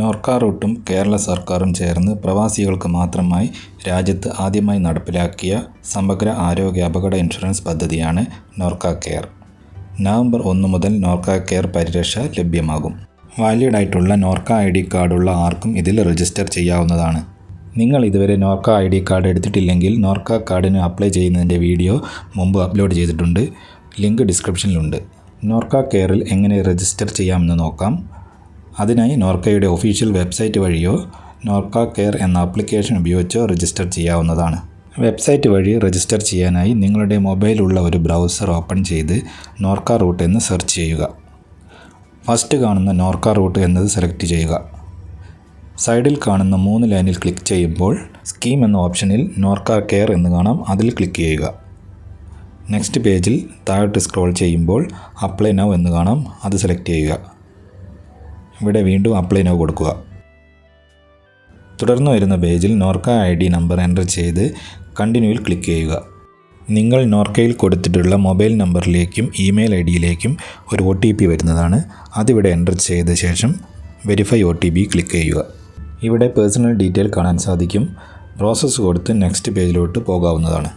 നോർക്ക റൂട്ടും കേരള സർക്കാരും ചേർന്ന് പ്രവാസികൾക്ക് മാത്രമായി രാജ്യത്ത് ആദ്യമായി നടപ്പിലാക്കിയ സമഗ്ര ആരോഗ്യ അപകട ഇൻഷുറൻസ് പദ്ധതിയാണ് നോർക്ക കെയർ. നവംബർ 1 മുതൽ നോർക്ക കെയർ പരിരക്ഷ ലഭ്യമാകും. വാലിഡായിട്ടുള്ള നോർക്ക ID കാർഡുള്ള ആർക്കും ഇതിൽ രജിസ്റ്റർ ചെയ്യാവുന്നതാണ്. നിങ്ങൾ ഇതുവരെ നോർക്ക ID കാർഡ് എടുത്തിട്ടില്ലെങ്കിൽ നോർക്ക കാർഡിന് അപ്ലൈ ചെയ്യുന്നതിൻ്റെ വീഡിയോ മുമ്പ് അപ്ലോഡ് ചെയ്തിട്ടുണ്ട്. ലിങ്ക് ഡിസ്ക്രിപ്ഷനിലുണ്ട്. നോർക്ക കെയറിൽ എങ്ങനെ രജിസ്റ്റർ ചെയ്യാമെന്ന് നോക്കാം. അതിനായി നോർക്കയുടെ ഒഫീഷ്യൽ വെബ്സൈറ്റ് വഴിയോ നോർക്ക കെയർ എന്ന ആപ്ലിക്കേഷൻ ഉപയോഗിച്ചോ രജിസ്റ്റർ ചെയ്യാവുന്നതാണ്. വെബ്സൈറ്റ് വഴി രജിസ്റ്റർ ചെയ്യാനായി നിങ്ങളുടെ മൊബൈലുള്ള ഒരു ബ്രൗസർ ഓപ്പൺ ചെയ്ത് നോർക്ക റൂട്ട് എന്ന് സെർച്ച് ചെയ്യുക. ഫസ്റ്റ് കാണുന്ന നോർക്ക റൂട്ട് എന്നത് സെലക്ട് ചെയ്യുക. സൈഡിൽ കാണുന്ന 3 ലൈനിൽ ക്ലിക്ക് ചെയ്യുമ്പോൾ സ്കീം എന്ന ഓപ്ഷനിൽ നോർക്ക കെയർ എന്ന് കാണാം. അതിൽ ക്ലിക്ക് ചെയ്യുക. നെക്സ്റ്റ് പേജിൽ താഴോട്ട് സ്ക്രോൾ ചെയ്യുമ്പോൾ അപ്ലൈ നൗ എന്ന് കാണാം. അത് സെലക്ട് ചെയ്യുക. ഇവിടെ വീണ്ടും അപ്ലൈ നൗ കൊടുക്കുക. തുടർന്ന് വരുന്ന പേജിൽ നോർക്ക ID നമ്പർ എൻ്റർ ചെയ്ത് കണ്ടിന്യൂവിൽ ക്ലിക്ക് ചെയ്യുക. നിങ്ങൾ നോർക്കയിൽ കൊടുത്തിട്ടുള്ള മൊബൈൽ നമ്പറിലേക്കും ഇമെയിൽ IDയിലേക്കും ഒരു OTP വരുന്നതാണ്. അതിവിടെ എൻ്റർ ചെയ്ത ശേഷം വെരിഫൈ OTP ക്ലിക്ക് ചെയ്യുക. ഇവിടെ പേഴ്സണൽ ഡീറ്റെയിൽ കാണാൻ സാധിക്കും. പ്രോസസ്സ് കൊടുത്ത് നെക്സ്റ്റ് പേജിലോട്ട് പോകാവുന്നതാണ്.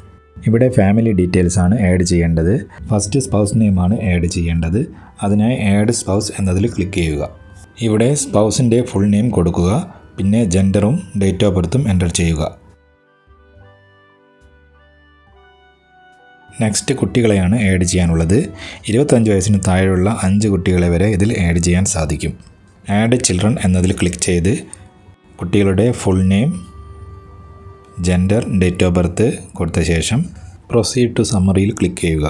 ഇവിടെ ഫാമിലി ഡീറ്റെയിൽസ് ആണ് ആഡ് ചെയ്യേണ്ടത്. ഫസ്റ്റ് സ്പൗസ് നെയിമാണ് ആഡ് ചെയ്യേണ്ടത്. അതിനായി ആഡ് സ്പൗസ് എന്നതിൽ ക്ലിക്ക് ചെയ്യുക. ഇവിടെ സ്പൗസിൻ്റെ ഫുൾ നെയിം കൊടുക്കുക. പിന്നെ ജെൻഡറും ഡേറ്റ് ഓഫ് ബർത്തും എൻ്റർ ചെയ്യുക. നെക്സ്റ്റ് കുട്ടികളെയാണ് ആഡ് ചെയ്യാനുള്ളത്. 25 വയസ്സിന് താഴെയുള്ള 5 കുട്ടികളെ വരെ ഇതിൽ ആഡ് ചെയ്യാൻ സാധിക്കും. ആഡ് ചിൽഡ്രൻ എന്നതിൽ ക്ലിക്ക് ചെയ്ത് കുട്ടികളുടെ full name, gender, date of birth കൊടുത്ത ശേഷം പ്രൊസീഡ് ടു സമ്മറിയിൽ ക്ലിക്ക് ചെയ്യുക.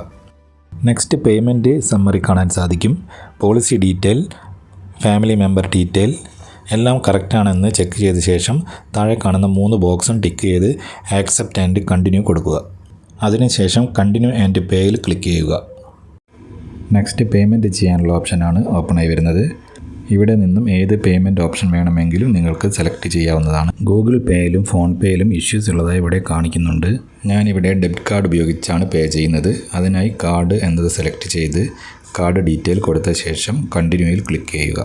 നെക്സ്റ്റ് പേയ്മെൻറ്റ് സമ്മറി കാണാൻ സാധിക്കും. Policy detail, family member detail എല്ലാം കറക്റ്റാണെന്ന് ചെക്ക് ചെയ്ത ശേഷം താഴെ കാണുന്ന 3 ബോക്സും ടിക്ക് ചെയ്ത് ആക്സെപ്റ്റ് ആൻഡ് കണ്ടിന്യൂ കൊടുക്കുക. അതിനുശേഷം കണ്ടിന്യൂ ആൻഡ് പേയിൽ ക്ലിക്ക് ചെയ്യുക. നെക്സ്റ്റ് പേയ്മെൻറ്റ് ചെയ്യാനുള്ള ഓപ്ഷനാണ് ഓപ്പൺ ആയി വരുന്നത്. ഇവിടെ നിന്നും ഏത് പേയ്മെൻറ്റ് ഓപ്ഷൻ വേണമെങ്കിലും നിങ്ങൾക്ക് സെലക്ട് ചെയ്യാവുന്നതാണ്. ഗൂഗിൾ പേയിലും ഫോൺ പേയിലും ഇഷ്യൂസ് ഉള്ളതായി ഇവിടെ കാണിക്കുന്നുണ്ട്. ഞാനിവിടെ ഡെബിറ്റ് കാർഡ് ഉപയോഗിച്ചാണ് പേ ചെയ്യുന്നത്. അതിനായി കാർഡ് എന്നത് സെലക്ട് ചെയ്ത് കാർഡ് ഡീറ്റെയിൽ കൊടുത്ത ശേഷം കണ്ടിന്യൂയിൽ ക്ലിക്ക് ചെയ്യുക.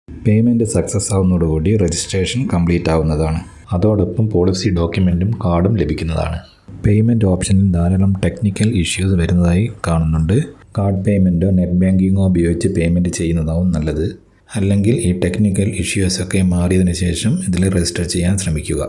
പേയ്മെൻറ്റ് സക്സസ് ആവുന്നതോടുകൂടി രജിസ്ട്രേഷൻ കംപ്ലീറ്റ് ആവുന്നതാണ്. അതോടൊപ്പം പോളിസി ഡോക്യുമെൻറ്റും കാർഡും ലഭിക്കുന്നതാണ്. പേയ്മെൻറ്റ് ഓപ്ഷനിൽ ധാരാളം ടെക്നിക്കൽ ഇഷ്യൂസ് വരുന്നതായി കാണുന്നുണ്ട്. കാർഡ് പേയ്മെൻറ്റോ നെറ്റ് ബാങ്കിങ്ങോ ഉപയോഗിച്ച് പേയ്മെൻറ്റ് ചെയ്യുന്നതാവും നല്ലത്. അല്ലെങ്കിൽ ഈ ടെക്നിക്കൽ ഇഷ്യൂസൊക്കെ മാറിയതിന് ശേഷം ഇതിൽ രജിസ്റ്റർ ചെയ്യാൻ ശ്രമിക്കുക.